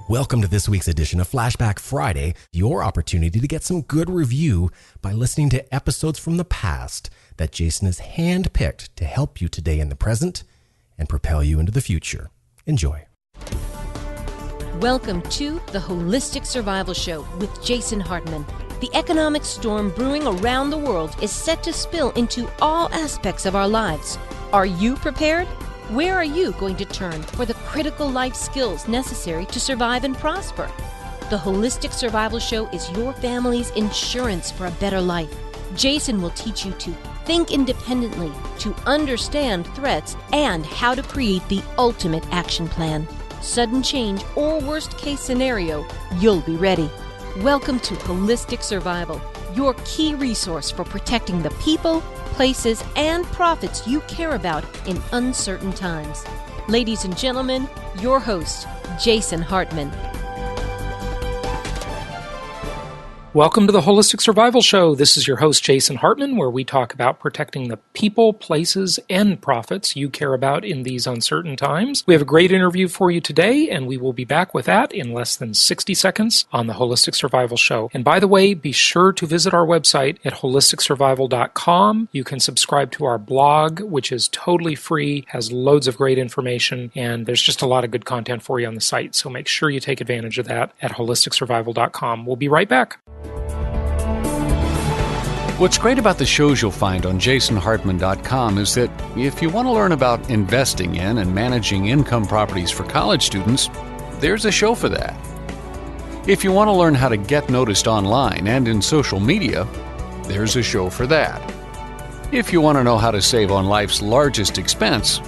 Welcome to this week's edition of Flashback Friday, your opportunity to get some good review by listening to episodes from the past that Jason has handpicked to help you today in the present and propel you into the future. Enjoy. Welcome to the Holistic Survival Show with Jason Hartman. The economic storm brewing around the world is set to spill into all aspects of our lives. Are you prepared? Where are you going to turn for the critical life skills necessary to survive and prosper? The Holistic Survival Show is your family's insurance for a better life. Jason will teach you to think independently, to understand threats, and how to create the ultimate action plan. Sudden change or worst case scenario, you'll be ready. Welcome to Holistic Survival, your key resource for protecting the people, places, and profits you care about in uncertain times. Ladies and gentlemen, your host, Jason Hartman. Welcome to the Holistic Survival Show. This is your host, Jason Hartman, where we talk about protecting the people, places, and profits you care about in these uncertain times. We have a great interview for you today, and we will be back with that in less than 60 seconds on the Holistic Survival Show. And by the way, be sure to visit our website at holisticsurvival.com. You can subscribe to our blog, which is totally free, has loads of great information, and there's just a lot of good content for you on the site. So make sure you take advantage of that at holisticsurvival.com. We'll be right back. What's great about the shows you'll find on jasonhartman.com is that if you want to learn about investing in and managing income properties for college students, there's a show for that. If you want to learn how to get noticed online and in social media, there's a show for that. If you want to know how to save on life's largest expense,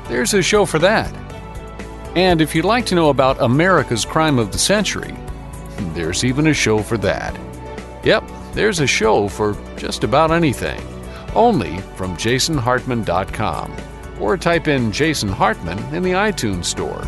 there's a show for that. And if you'd like to know about America's crime of the century, there's even a show for that. Yep, there's a show for just about anything. Only from jasonhartman.com. Or type in Jason Hartman in the iTunes store.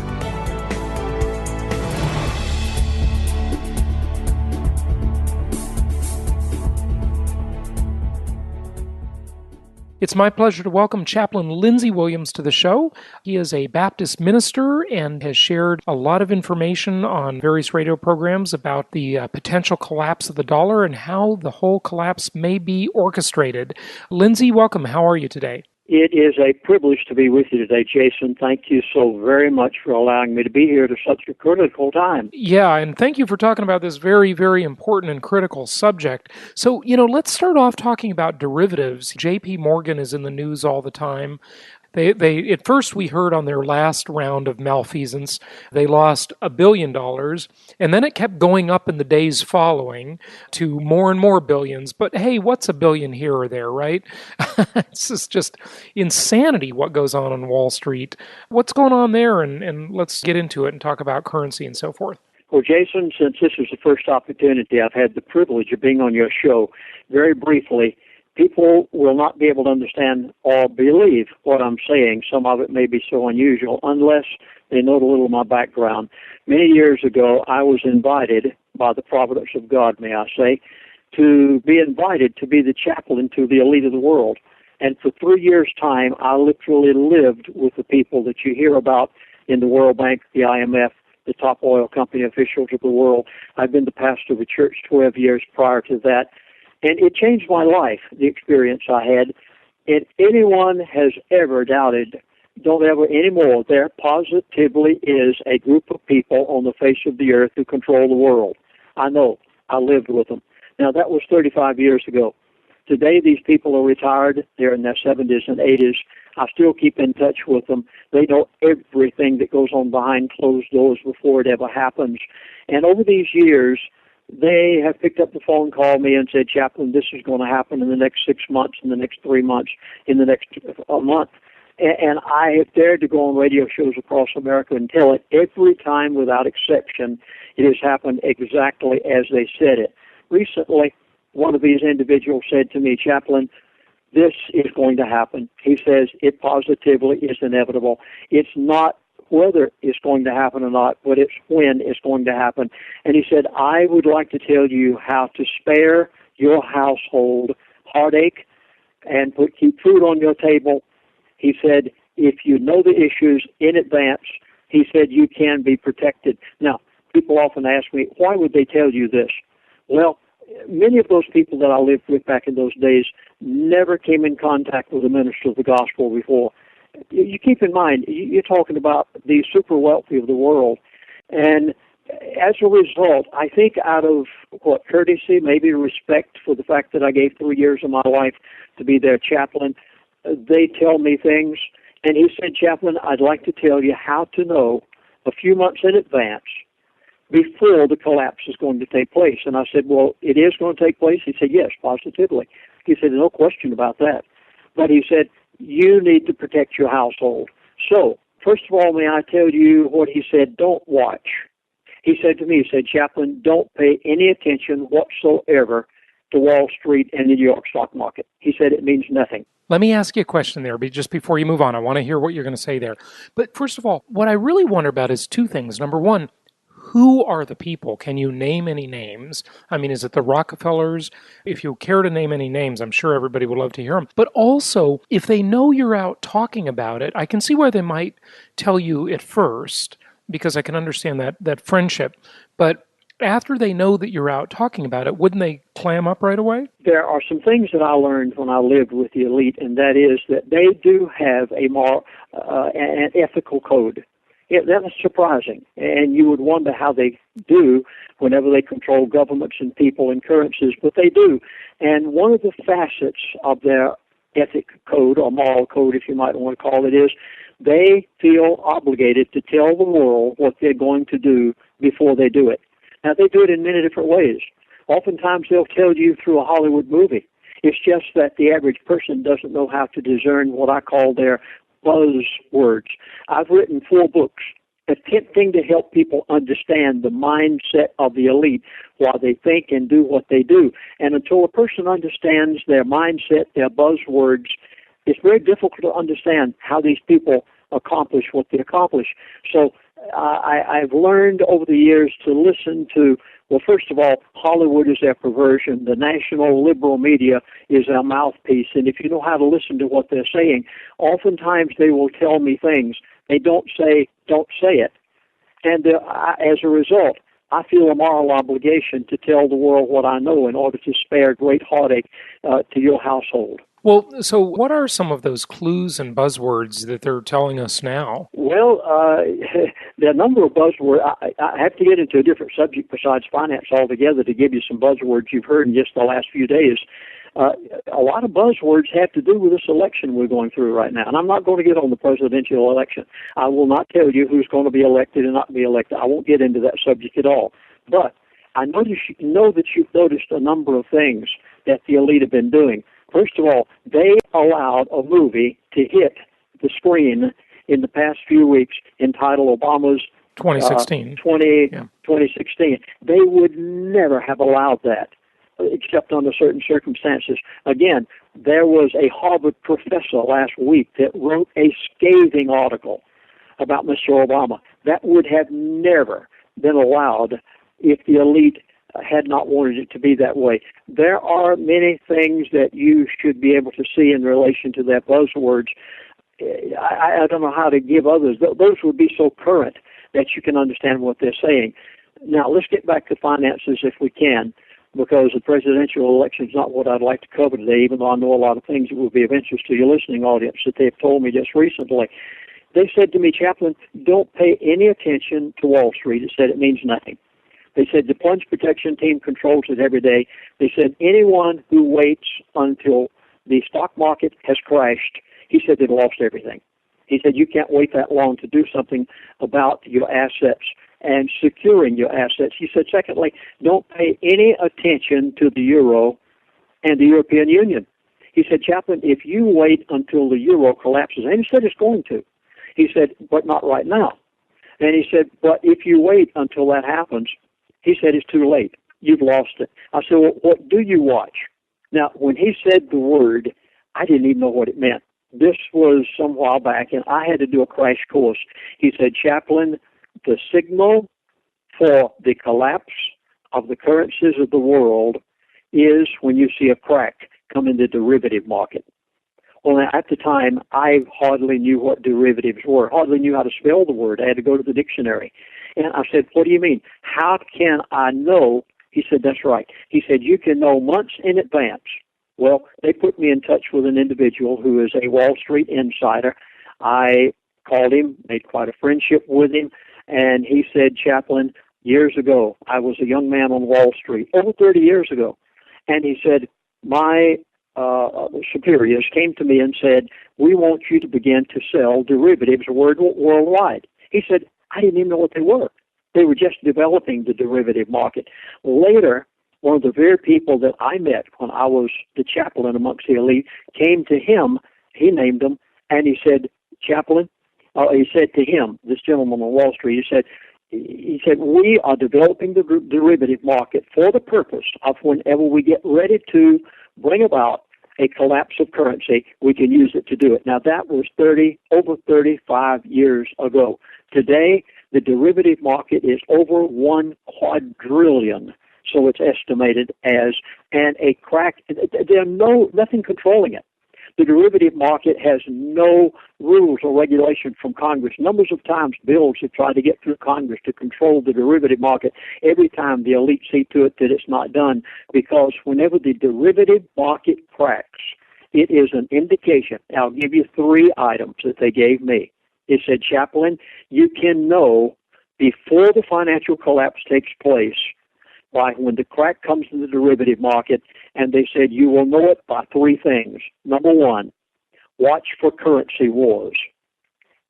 It's my pleasure to welcome Chaplain Lindsey Williams to the show. He is a Baptist minister and has shared a lot of information on various radio programs about the potential collapse of the dollar and how the whole collapse may be orchestrated. Lindsey, welcome. How are you today? It is a privilege to be with you today, Jason. Thank you so very much for allowing me to be here at such a critical time. Yeah, and thank you for talking about this very, very important and critical subject. So, let's start off talking about derivatives. J.P. Morgan is in the news all the time. They at first we heard on their last round of malfeasance, they lost $1 billion, and then it kept going up in the days following to more and more billions. But hey, what's $1 billion here or there, right? It's just insanity what goes on Wall Street. What's going on there? And let's get into it and talk about currency and so forth. Well, Jason, since this is the first opportunity I've had the privilege of being on your show, very briefly, people will not be able to understand or believe what I'm saying. Some of it may be so unusual unless they know a little of my background. Many years ago, I was invited by the providence of God, may I say, to be invited to be the chaplain to the elite of the world. And for 3 years' time, I literally lived with the people that you hear about in the World Bank, the IMF, the top oil company officials of the world. I've been the pastor of a church 12 years prior to that. And it changed my life, the experience I had. If anyone has ever doubted, don't ever anymore, there positively is a group of people on the face of the earth who control the world. I know. I lived with them. Now, that was 35 years ago. Today, these people are retired. They're in their 70s and 80s. I still keep in touch with them. They know everything that goes on behind closed doors before it ever happens. And over these years, they have picked up the phone, called me, and said, Chaplain, this is going to happen in the next 6 months, in the next 3 months, in the next month. And I have dared to go on radio shows across America and tell it every time without exception. It has happened exactly as they said it. Recently, one of these individuals said to me, Chaplain, this is going to happen. He says it positively is inevitable. It's not whether it's going to happen or not, but it's when it's going to happen. And he said, I would like to tell you how to spare your household heartache and keep food on your table. He said, if you know the issues in advance, he said you can be protected. Now, people people often ask me, why would they tell you this? Well, many of those people that I lived with back in those days never came in contact with a minister of the gospel before. You keep in mind, you're talking about the super wealthy of the world. And as a result, I think out of, courtesy, maybe respect for the fact that I gave 3 years of my life to be their chaplain, they tell me things. And he said, Chaplain, I'd like to tell you how to know a few months in advance before the collapse is going to take place. And I said, well, it is going to take place? He said, yes, positively. He said, no question about that. But he said, you need to protect your household. So, first of all, may I tell you what he said, don't watch. He said to me, he said, Chaplain, don't pay any attention whatsoever to Wall Street and the New York stock market. He said it means nothing. Let me ask you a question there, but just before you move on. I want to hear what you're going to say there. But first of all, what I really wonder about is two things. Number one, who are the people? Can you name any names? I mean, is it the Rockefellers? If you care to name any names, I'm sure everybody would love to hear them. But also, if they know you're out talking about it, I can see why they might tell you at first, because I can understand that friendship. But after they know that you're out talking about it, wouldn't they clam up right away? There are some things that I learned when I lived with the elite, and that is that they do have a more an ethical code. Yeah, that was surprising, and you would wonder how they do whenever they control governments and people and currencies, but they do. And one of the facets of their ethic code, or moral code, if you might want to call it, is they feel obligated to tell the world what they're going to do before they do it. Now, they do it in many different ways. Oftentimes, they'll tell you through a Hollywood movie. It's just that the average person doesn't know how to discern what I call their buzzwords. I've written 4 books attempting to help people understand the mindset of the elite while they think and do what they do. And until a person understands their mindset, their buzzwords, it's very difficult to understand how these people accomplish what they accomplish. So I've learned over the years to listen to, well, first of all, Hollywood is their perversion. The national liberal media is their mouthpiece. And if you know how to listen to what they're saying, oftentimes they will tell me things. They don't say it. And as a result, I feel a moral obligation to tell the world what I know in order to spare great heartache to your household. Well, so what are some of those clues and buzzwords that they're telling us now? Well, there are a number of buzzwords. I have to get into a different subject besides finance altogether to give you some buzzwords you've heard in just the last few days. A lot of buzzwords have to do with this election we're going through right now. And I'm not going to get on the presidential election. I will not tell you who's going to be elected and not be elected. I won't get into that subject at all. But I know that you've noticed a number of things that the elite have been doing. First of all, they allowed a movie to hit the screen in the past few weeks entitled Obama's 2016. 2016. They would never have allowed that, except under certain circumstances. Again, there was a Harvard professor last week that wrote a scathing article about Mr. Obama. That would have never been allowed if the elite had not wanted it to be that way. There are many things that you should be able to see in relation to that buzzwords. I don't know how to give others. Those would be so current that you can understand what they're saying. Now, let's get back to finances if we can, because the presidential election is not what I'd like to cover today, even though I know a lot of things that will be of interest to your listening audience that they've told me just recently. They said to me, Chaplain, don't pay any attention to Wall Street. It said it means nothing. They said the plunge protection team controls it every day. They said anyone who waits until the stock market has crashed, he said they've lost everything. He said you can't wait that long to do something about your assets and securing your assets. He said, secondly, don't pay any attention to the euro and the European Union. He said, Chaplain, if you wait until the euro collapses, and he said it's going to, he said, but not right now. And he said, but if you wait until that happens, he said, it's too late. You've lost it. I said, well, what do you watch? Now, when he said the word, I didn't even know what it meant. This was some while back, and I had to do a crash course. He said, Chaplain, the signal for the collapse of the currencies of the world is when you see a crack come in the derivative market. Well, at the time, I hardly knew what derivatives were, hardly knew how to spell the word. I had to go to the dictionary. And I said, what do you mean? How can I know? He said, that's right. He said, you can know months in advance. Well, they put me in touch with an individual who is a Wall Street insider. I called him, made quite a friendship with him, and he said, Chaplain, years ago, I was a young man on Wall Street, over 30 years ago, and he said, my superiors came to me and said, we want you to begin to sell derivatives worldwide. He said, I didn't even know what they were. They were just developing the derivative market. Later, one of the very people that I met when I was the chaplain amongst the elite came to him, he named him, and he said, Chaplain, he said to him, this gentleman on Wall Street, he said, we are developing the derivative market for the purpose of whenever we get ready to bring about a collapse of currency, we can use it to do it. Now, that was over 35 years ago. Today, the derivative market is over 1 quadrillion, so it's estimated as, and a crack, there's nothing controlling it. The derivative market has no rules or regulation from Congress. Numbers of times bills have tried to get through Congress to control the derivative market. Every time the elite see to it that it's not done, because whenever the derivative market cracks, it is an indication. I'll give you 3 items that they gave me. It said, Chaplain, you can know before the financial collapse takes place by when the crack comes in the derivative market, and they said you will know it by 3 things. Number 1, watch for currency wars.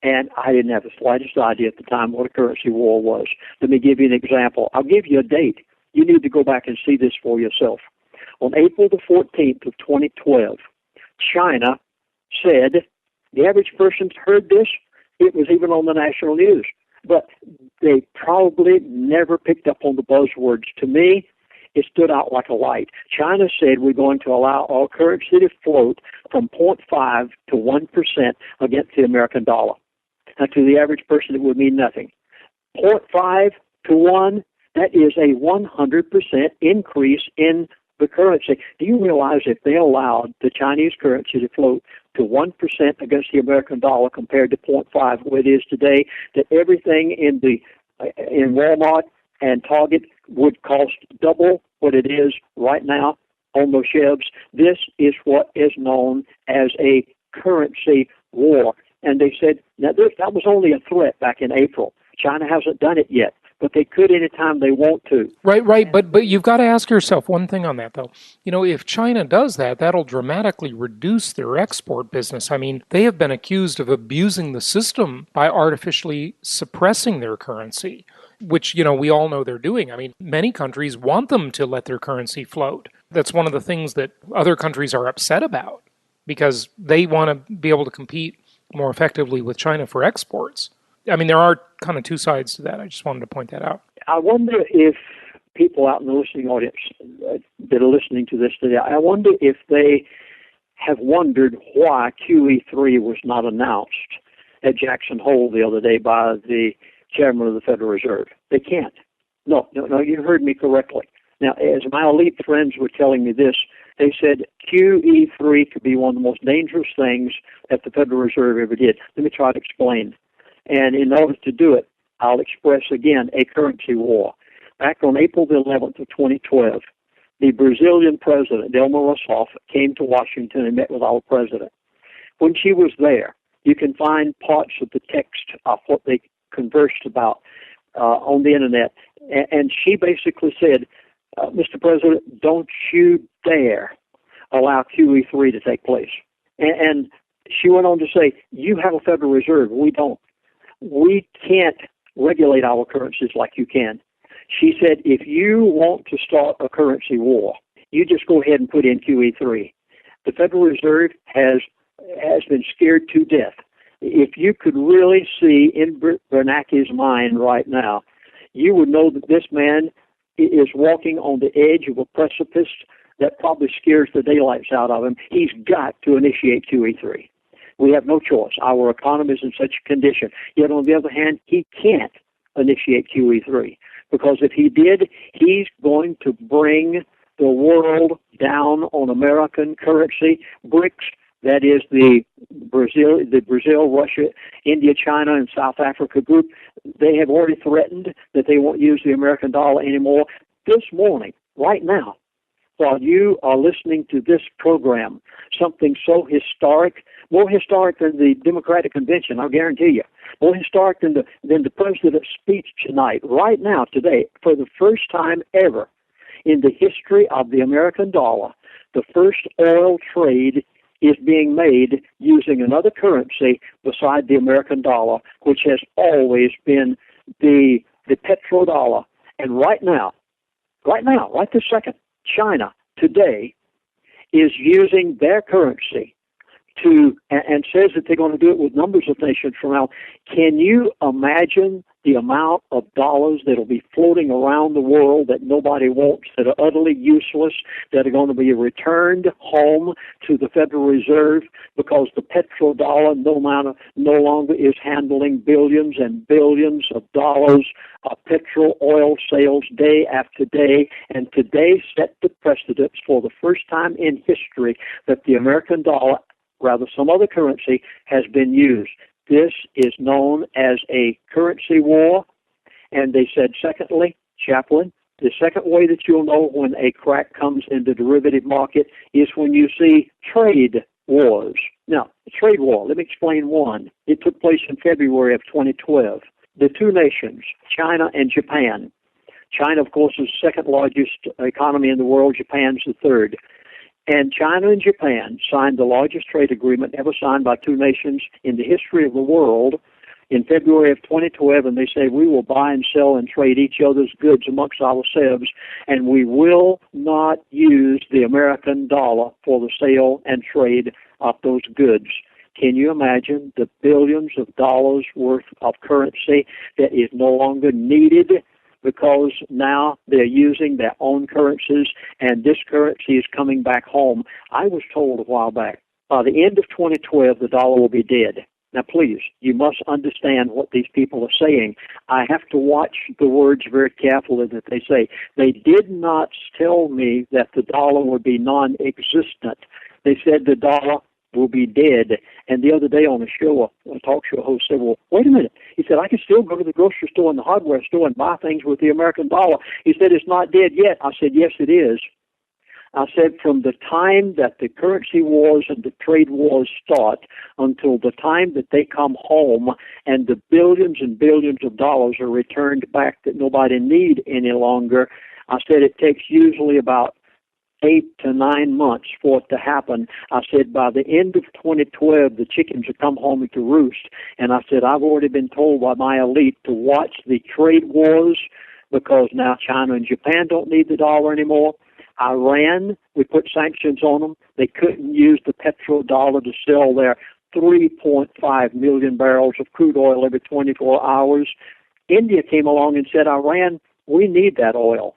And I didn't have the slightest idea at the time what a currency war was. Let me give you an example. I'll give you a date. You need to go back and see this for yourself. On April the 14th of 2012, China said, the average person's heard this, it was even on the national news, but they probably never picked up on the buzzwords. To me, it stood out like a light. China said we're going to allow our currency to float from 0.5 to 1% against the American dollar. Now, to the average person, it would mean nothing. 0.5 to 1, that is a 100% increase in the currency. Do you realize if they allowed the Chinese currency to float to 1% against the American dollar compared to 0.5 where it is today, that everything in Walmart and Target would cost double what it is right now on those shelves? This is what is known as a currency war. And they said, now that was only a threat back in April. China hasn't done it yet, but they could anytime they want to. Right. But you've got to ask yourself one thing on that, though. You know, if China does that, that'll dramatically reduce their export business. I mean, they have been accused of abusing the system by artificially suppressing their currency, which, you know, we all know they're doing. I mean, many countries want them to let their currency float. That's one of the things that other countries are upset about because they want to be able to compete more effectively with China for exports. I mean, there are kind of 2 sides to that. I just wanted to point that out. I wonder if people out in the listening audience that are listening to this today, I wonder if they have wondered why QE3 was not announced at Jackson Hole the other day by the chairman of the Federal Reserve. They can't. No, you heard me correctly. Now, as my elite friends were telling me this, they said QE3 could be one of the most dangerous things that the Federal Reserve ever did. Let me try to explain. And in order to do it, I'll express again a currency war. Back on April the 11th of 2012, the Brazilian president, Dilma Rousseff, came to Washington and met with our president. When she was there, you can find parts of the text of what they conversed about on the Internet. And she basically said, Mr. President, don't you dare allow QE3 to take place. And she went on to say, you have a Federal Reserve, we don't. We can't regulate our currencies like you can. She said, if you want to start a currency war, you just go ahead and put in QE3. The Federal Reserve has been scared to death. If you could really see in Bernanke's mind right now, you would know that this man is walking on the edge of a precipice that probably scares the daylights out of him. He's got to initiate QE3. We have no choice. Our economy is in such a condition. Yet, on the other hand, he can't initiate QE3 because if he did, he's going to bring the world down on American currency. BRICS, that is the the Brazil, Russia, India, China, and South Africa group, they have already threatened that they won't use the American dollar anymore. This morning, right now, while you are listening to this program, something so historic, more historic than the Democratic Convention, I'll guarantee you, more historic than the President's speech tonight, right now, today, for the first time ever in the history of the American dollar, the first oil trade is being made using another currency beside the American dollar, which has always been the petrodollar. And right now, right this second, China today is using their currency to, and says that they're going to do it with numbers of nations from now. Can you imagine the amount of dollars that will be floating around the world that nobody wants, that are utterly useless, that are going to be returned home to the Federal Reserve because the petrodollar no longer is handling billions and billions of dollars of petrol oil sales day after day, and today set the precedence for the first time in history that the American dollar, rather some other currency, has been used. This is known as a currency war. And they said, secondly, Chaplain, the second way that you'll know when a crack comes in the derivative market is when you see trade wars. Now, the trade war, let me explain one. It took place in February of 2012. The two nations, China and Japan. China, of course, is the second largest economy in the world. Japan's the third. And China and Japan signed the largest trade agreement ever signed by two nations in the history of the world in February of 2012, and they say we will buy and sell and trade each other's goods amongst ourselves, and we will not use the American dollar for the sale and trade of those goods. Can you imagine the billions of dollars worth of currency that is no longer needed because now they're using their own currencies, and this currency is coming back home? I was told a while back, by the end of 2012, the dollar will be dead. Now, please, you must understand what these people are saying. I have to watch the words very carefully that they say. They did not tell me that the dollar would be non-existent. They said the dollar will be dead. And the other day on a show, a talk show host said, well, wait a minute. He said, I can still go to the grocery store and the hardware store and buy things with the American dollar. He said, it's not dead yet. I said, yes, it is. I said, from the time that the currency wars and the trade wars start until the time that they come home and the billions and billions of dollars are returned back that nobody need any longer, I said it takes usually about 8 to 9 months for it to happen. I said, by the end of 2012, the chickens will come home to roost. And I said, I've already been told by my elite to watch the trade wars because now China and Japan don't need the dollar anymore. Iran, we put sanctions on them. They couldn't use the petrodollar to sell their 3.5 million barrels of crude oil every 24 hours. India came along and said, Iran, we need that oil.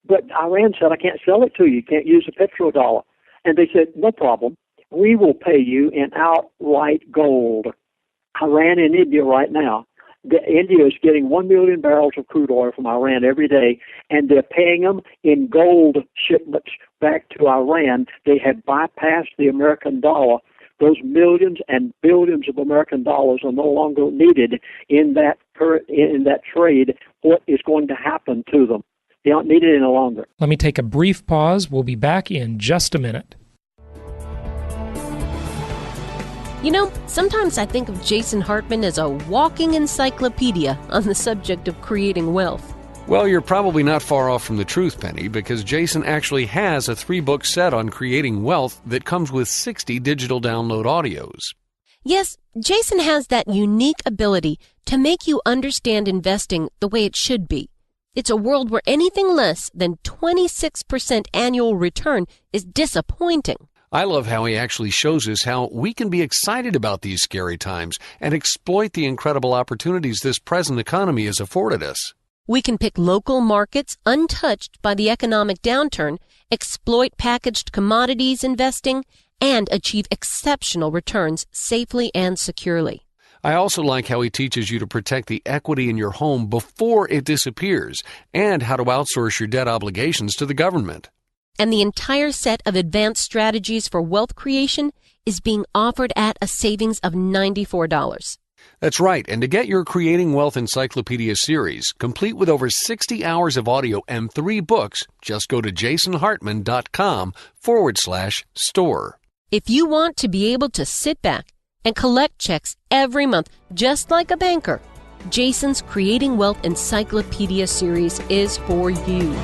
But Iran said, I can't sell it to you. You can't use the petrodollar. And they said, no problem. We will pay you in outright gold. Iran and India right now, India is getting 1 million barrels of crude oil from Iran every day, and they're paying them in gold shipments back to Iran. They have bypassed the American dollar. Those millions and billions of American dollars are no longer needed in that trade. What is going to happen to them? They don't need it any longer. Let me take a brief pause. We'll be back in just a minute. You know, sometimes I think of Jason Hartman as a walking encyclopedia on the subject of creating wealth. Well, you're probably not far off from the truth, Penny, because Jason actually has a 3-book set on creating wealth that comes with 60 digital download audios. Yes, Jason has that unique ability to make you understand investing the way it should be. It's a world where anything less than 26% annual return is disappointing. I love how he actually shows us how we can be excited about these scary times and exploit the incredible opportunities this present economy has afforded us. We can pick local markets untouched by the economic downturn, exploit packaged commodities investing, and achieve exceptional returns safely and securely. I also like how he teaches you to protect the equity in your home before it disappears and how to outsource your debt obligations to the government. And the entire set of advanced strategies for wealth creation is being offered at a savings of $94. That's right. And to get your Creating Wealth Encyclopedia series, complete with over 60 hours of audio and 3 books, just go to jasonhartman.com/store. If you want to be able to sit back and collect checks every month, just like a banker, Jason's Creating Wealth Encyclopedia series is for you.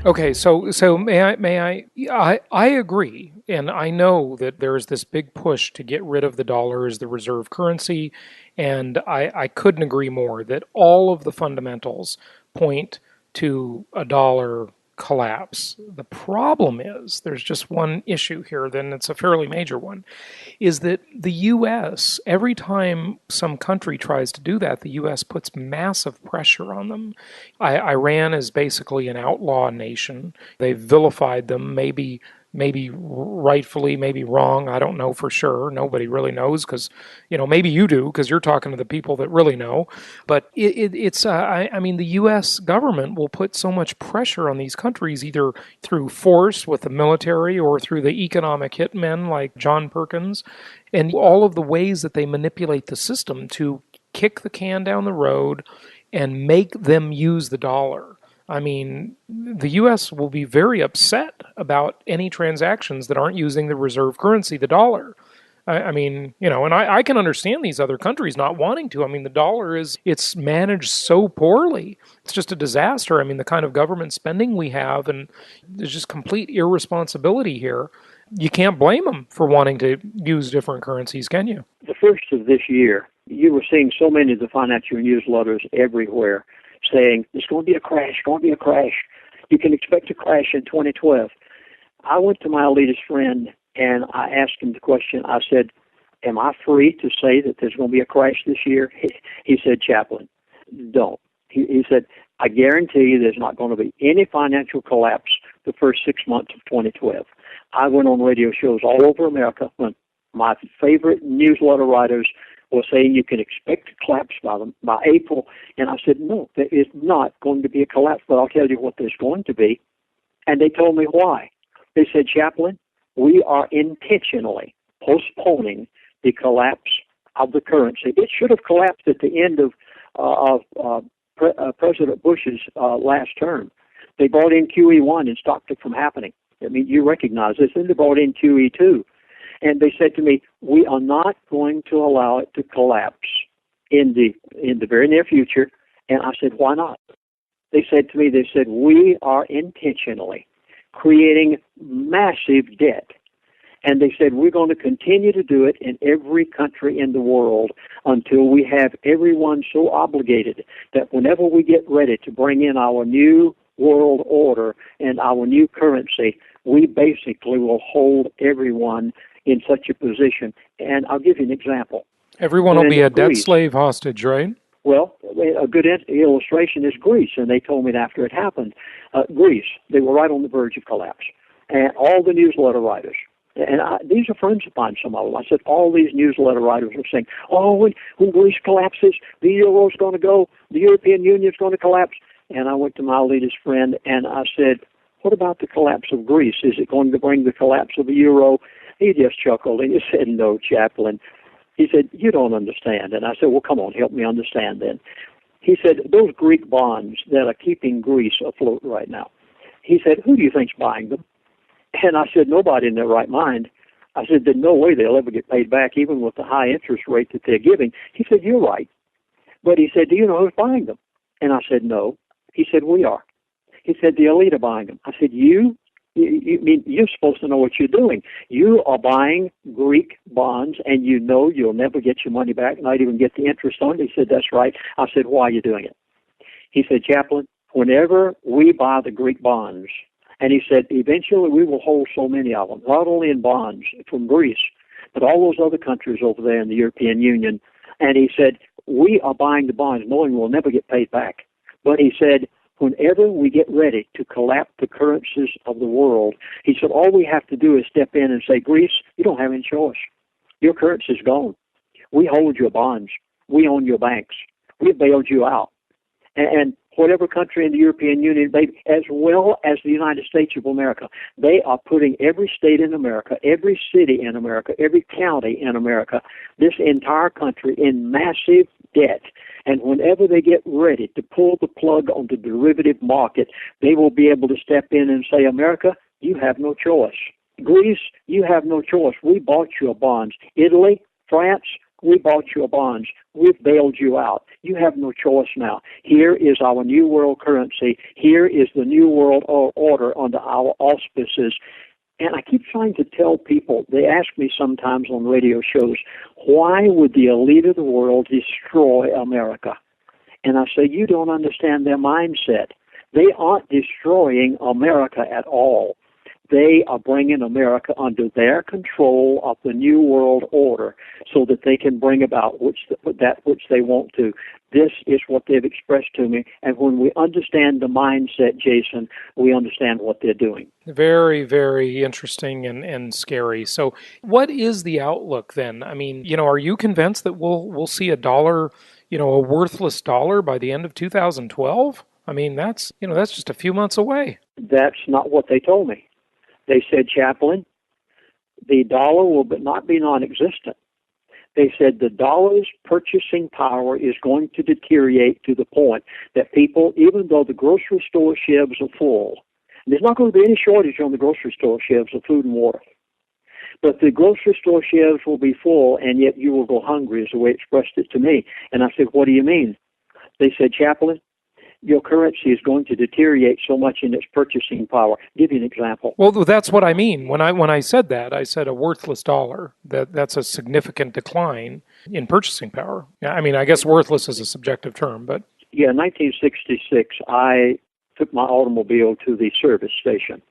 Okay, so I agree, and I know that there is this big push to get rid of the dollar as the reserve currency, and I couldn't agree more that all of the fundamentals point to a dollar collapse. The problem is, there's just one issue here, then it's a fairly major one, is that the U.S., every time some country tries to do that, the U.S. puts massive pressure on them. Iran is basically an outlaw nation. They've vilified them, maybe rightfully, maybe wrong. I don't know for sure. Nobody really knows because, maybe you do because you're talking to the people that really know. But I mean, the U.S. government will put so much pressure on these countries either through force with the military or through the economic hitmen like John Perkins and all of the ways that they manipulate the system to kick the can down the road and make them use the dollar. I mean, the U.S. will be very upset about any transactions that aren't using the reserve currency, the dollar. I mean, and I can understand these other countries not wanting to. I mean, the dollar it's managed so poorly. It's just a disaster. I mean, the kind of government spending we have, and there's just complete irresponsibility here. You can't blame them for wanting to use different currencies, can you? The first of this year, you were seeing so many of the financial newsletters everywhere saying, there's going to be a crash, You can expect a crash in 2012. I went to my elitist friend and I asked him the question. I said, am I free to say that there's going to be a crash this year? He said, Chaplain, don't. He said, I guarantee you there's not going to be any financial collapse the first 6 months of 2012. I went on radio shows all over America when my favorite newsletter writers were saying you can expect a collapse by April. And I said, no, there is not going to be a collapse, but I'll tell you what there's going to be. And they told me why. They said, Chaplain, we are intentionally postponing the collapse of the currency. It should have collapsed at the end of President Bush's last term. They brought in QE1 and stopped it from happening. I mean, you recognize this. Then they brought in QE2. And they said to me, we are not going to allow it to collapse in the very near future. And I said, why not? They said to me, we are intentionally creating massive debt. And they said, we're going to continue to do it in every country in the world until we have everyone so obligated that whenever we get ready to bring in our new world order and our new currency, we basically will hold everyone in such a position. And I'll give you an example. Everyone will be a debt slave hostage, right? Well, a good illustration is Greece, and they told me that after it happened. Greece, they were right on the verge of collapse. And all the newsletter writers, and these are friends of mine, some of them. I said, all these newsletter writers were saying, when Greece collapses, the euro's going to go, the European Union's going to collapse. And I went to my latest friend, and I said, what about the collapse of Greece? Is it going to bring the collapse of the euro? He just chuckled, and he said, no, Chaplain. He said, you don't understand. And I said, well, come on, help me understand then. He said, those Greek bonds that are keeping Greece afloat right now. He said, who do you think's buying them? And I said, nobody in their right mind. I said, there's no way they'll ever get paid back, even with the high interest rate that they're giving. He said, you're right. But he said, do you know who's buying them? And I said, no. He said, we are. He said, the elite are buying them. I said, you mean you're supposed to know what you're doing. You are buying Greek bonds, and you know you'll never get your money back, not even get the interest on it. He said, that's right. I said, why are you doing it? He said, Chaplain, whenever we buy the Greek bonds, and he said, eventually we will hold so many of them, not only in bonds from Greece, but all those other countries over there in the European Union. And he said, we are buying the bonds knowing we'll never get paid back. But he said, whenever we get ready to collapse the currencies of the world, he said, all we have to do is step in and say, Greece, you don't have any choice. Your currency's gone. We hold your bonds. We own your banks. We bailed you out. And whatever country in the European Union, as well as the United States of America. They are putting every state in America, every city in America, every county in America, this entire country in massive debt. And whenever they get ready to pull the plug on the derivative market, they will be able to step in and say, America, you have no choice. Greece, you have no choice. We bought your bonds. Italy, France, we bought your bonds. We've bailed you out. You have no choice now. Here is our new world currency. Here is the new world order under our auspices. And I keep trying to tell people, they ask me sometimes on radio shows, why would the elite of the world destroy America? And I say, you don't understand their mindset. They aren't destroying America at all. They are bringing America under their control of the New World Order so that they can bring about that which they want to. This is what they've expressed to me. And when we understand the mindset, Jason, we understand what they're doing. Very, very interesting and scary. So what is the outlook then? I mean, are you convinced that we'll see a dollar, a worthless dollar by the end of 2012? I mean, that's just a few months away. That's not what they told me. They said, Chaplain, the dollar will not be non-existent. They said the dollar's purchasing power is going to deteriorate to the point that people, even though the grocery store shelves are full, there's not going to be any shortage on the grocery store shelves of food and water. But the grocery store shelves will be full, and yet you will go hungry, is the way it expressed it to me. And I said, what do you mean? They said, Chaplain, your currency is going to deteriorate so much in its purchasing power. I'll give you an example. Well, that's what I mean. When I said that, I said a worthless dollar. That's a significant decline in purchasing power. I mean, I guess worthless is a subjective term, but... Yeah, in 1966, I took my automobile to the service station.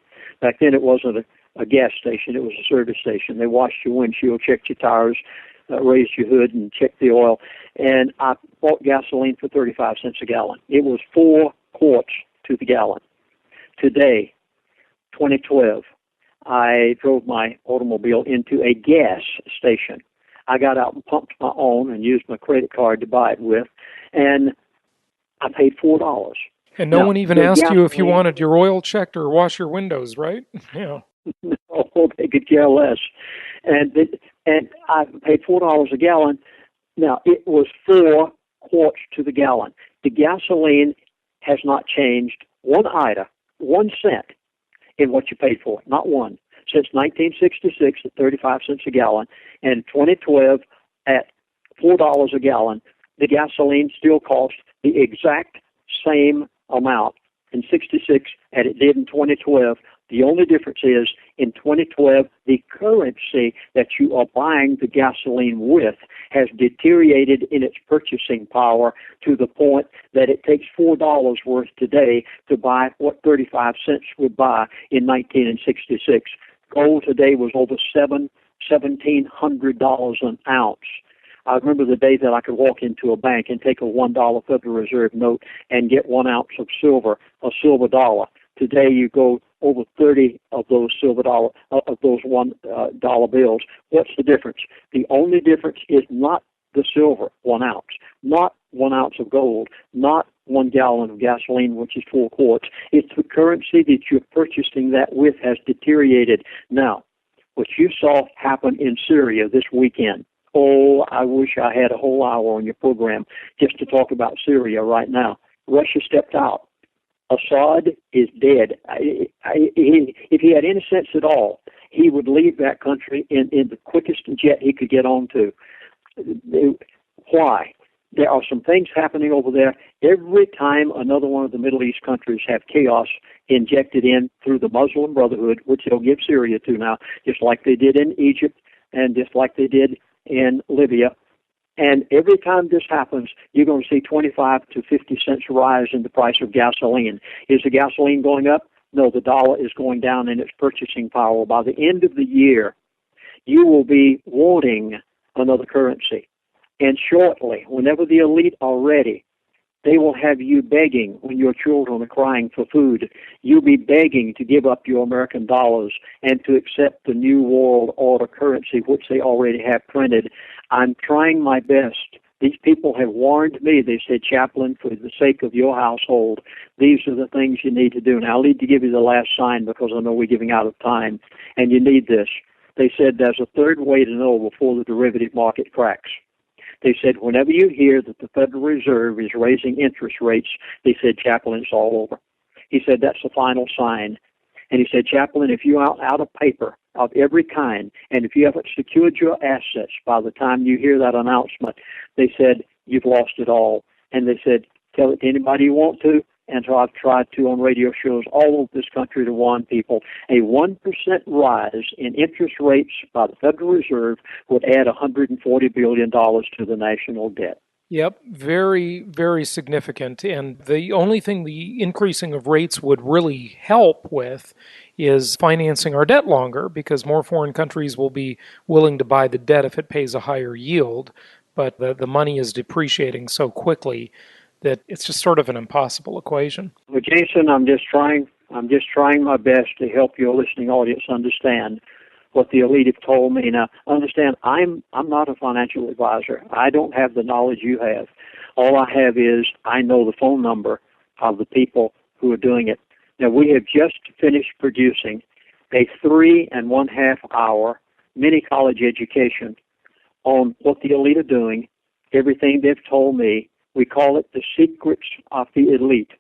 Back then, it wasn't a gas station. It was a service station. They washed your windshield, checked your tires, raised your hood, and checked the oil. And I bought gasoline for 35 cents a gallon. It was 4 quarts to the gallon. Today, 2012, I drove my automobile into a gas station. I got out and pumped my own and used my credit card to buy it with, and I paid $4. And no one even asked you if you wanted your oil checked or wash your windows, right? Yeah. No, they could care less. And I paid $4 a gallon. Now, it was 4 quarts to the gallon. The gasoline has not changed one iota, 1 cent in what you paid for it, not one. Since 1966 at 35 cents a gallon, and 2012 at $4 a gallon, the gasoline still costs the exact same amount in 66 as it did in 2012. The only difference is, in 2012, the currency that you are buying the gasoline with has deteriorated in its purchasing power to the point that it takes $4 worth today to buy what 35 cents would buy in 1966. Gold today was over $1,700 an ounce. I remember the day that I could walk into a bank and take a $1 Federal Reserve note and get 1 ounce of silver, a silver dollar. Today you go over 30 of those $1 bills. What's the difference? The only difference is not the silver, 1 ounce, not 1 ounce of gold, not 1 gallon of gasoline, which is 4 quarts. It's the currency that you're purchasing that with has deteriorated. Now, what you saw happen in Syria this weekend, oh, I wish I had a whole hour on your program just to talk about Syria right now. Russia stepped out. Assad is dead. If he had any sense at all, he would leave that country in the quickest jet he could get onto. Why? There are some things happening over there. Every time another one of the Middle East countries have chaos injected in through the Muslim Brotherhood, which they'll give Syria to now, just like they did in Egypt and just like they did in Libya. And every time this happens, you're going to see 25 to 50 cents rise in the price of gasoline. Is the gasoline going up? No, the dollar is going down in its purchasing power. By the end of the year, you will be wanting another currency. And shortly, whenever the elite are ready, they will have you begging when your children are crying for food. You'll be begging to give up your American dollars and to accept the New World Order currency, which they already have printed. I'm trying my best These people have warned me. They said, Chaplain, for the sake of your household, these are the things you need to do. Now, I'll need to give you the last sign because I know we're giving out of time, and you need this. They said there's a third way to know before the derivative market cracks. They said whenever you hear that the Federal Reserve is raising interest rates, they said, Chaplain, it's all over. He said that's the final sign. And he said, Chaplain, if you're out of paper of every kind, and if you haven't secured your assets by the time you hear that announcement, they said, you've lost it all. And they said, tell it to anybody you want to. And so I've tried to on radio shows all over this country to warn people. A 1% rise in interest rates by the Federal Reserve would add $140 billion to the national debt. Yep, very, very significant. And the only thing the increasing of rates would really help with is financing our debt longer, because more foreign countries will be willing to buy the debt if it pays a higher yield. But the money is depreciating so quickly that it's just sort of an impossible equation. Well, Jason, I'm just trying my best to help your listening audience understand what the elite have told me. Now, understand, I'm not a financial advisor. I don't have the knowledge you have. All I have is I know the phone number of the people who are doing it. Now, we have just finished producing a 3.5 hour mini college education on what the elite are doing, everything they've told me. We call it The Secrets of the Elite.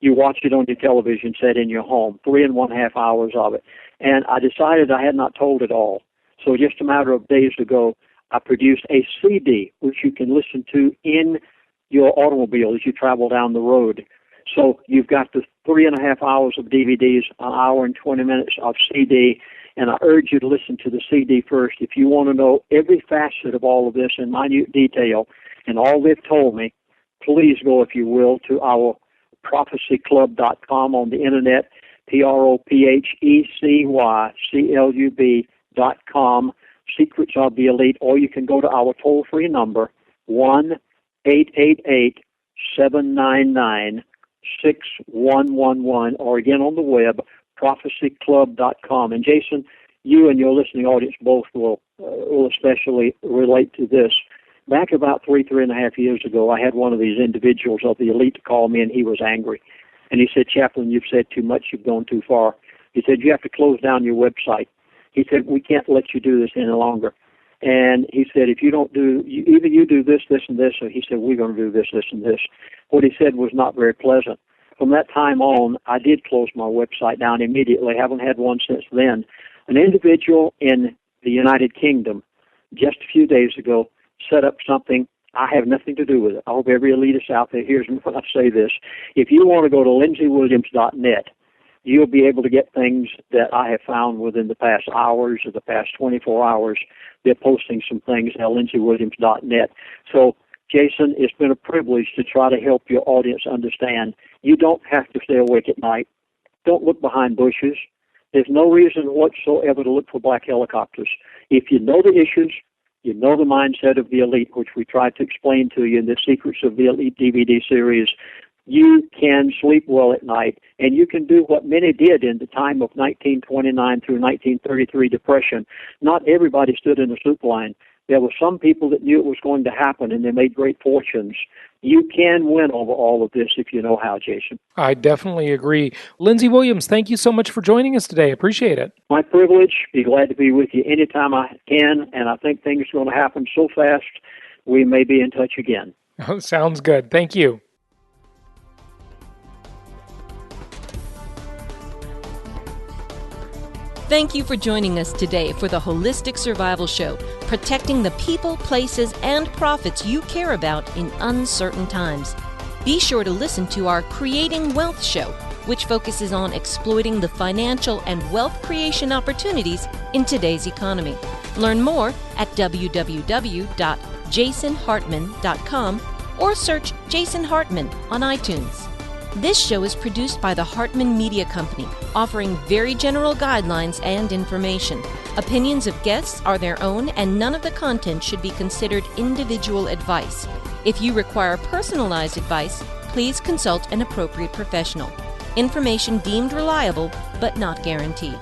You watch it on your television set in your home, 3.5 hours of it. And I decided I had not told it all. So just a matter of days ago, I produced a CD, which you can listen to in your automobile as you travel down the road. So you've got the 3.5 hours of DVDs, an hour and 20 minutes of CD, and I urge you to listen to the CD first. If you want to know every facet of all of this in minute detail and all they've told me, please go, if you will, to our prophecyclub.com on the internet, prophecyclub.com, Secrets of the Elite, or you can go to our toll-free number, 1-888-799-6111, or again on the web, prophecyclub.com. And Jason, you and your listening audience both will especially relate to this. Back about 3.5 years ago, I had one of these individuals of the elite to call me, and he was angry. And he said, Chaplain, you've said too much, you've gone too far. He said, you have to close down your website. He said, we can't let you do this any longer. And he said, if you don't do, either you do this, this, and this, or he said, we're going to do this, this, and this. What he said was not very pleasant. From that time on, I did close my website down immediately. I haven't had one since then. An individual in the United Kingdom, just a few days ago, set up something. I have nothing to do with it. I hope every elitist out there hears me when I say this. If you want to go to lindseywilliams.net, you'll be able to get things that I have found within the past hours or the past 24 hours. They're posting some things at lindseywilliams.net. So, Jason, it's been a privilege to try to help your audience understand you don't have to stay awake at night. Don't look behind bushes. There's no reason whatsoever to look for black helicopters. If you know the issues, you know the mindset of the elite, which we tried to explain to you in the Secrets of the Elite DVD series, you can sleep well at night, and you can do what many did in the time of 1929 through 1933 Depression. Not everybody stood in the soup line. There were some people that knew it was going to happen, and they made great fortunes. You can win over all of this if you know how, Jason. I definitely agree. Lindsey Williams, thank you so much for joining us today. Appreciate it. My privilege. Be glad to be with you anytime I can, and I think things are going to happen so fast we may be in touch again. Oh, sounds good. Thank you. Thank you for joining us today for the Holistic Survival Show, protecting the people, places, and profits you care about in uncertain times. Be sure to listen to our Creating Wealth show, which focuses on exploiting the financial and wealth creation opportunities in today's economy. Learn more at www.jasonhartman.com or search Jason Hartman on iTunes. This show is produced by the Hartman Media Company, offering very general guidelines and information. Opinions of guests are their own, and none of the content should be considered individual advice. If you require personalized advice, please consult an appropriate professional. Information deemed reliable, but not guaranteed.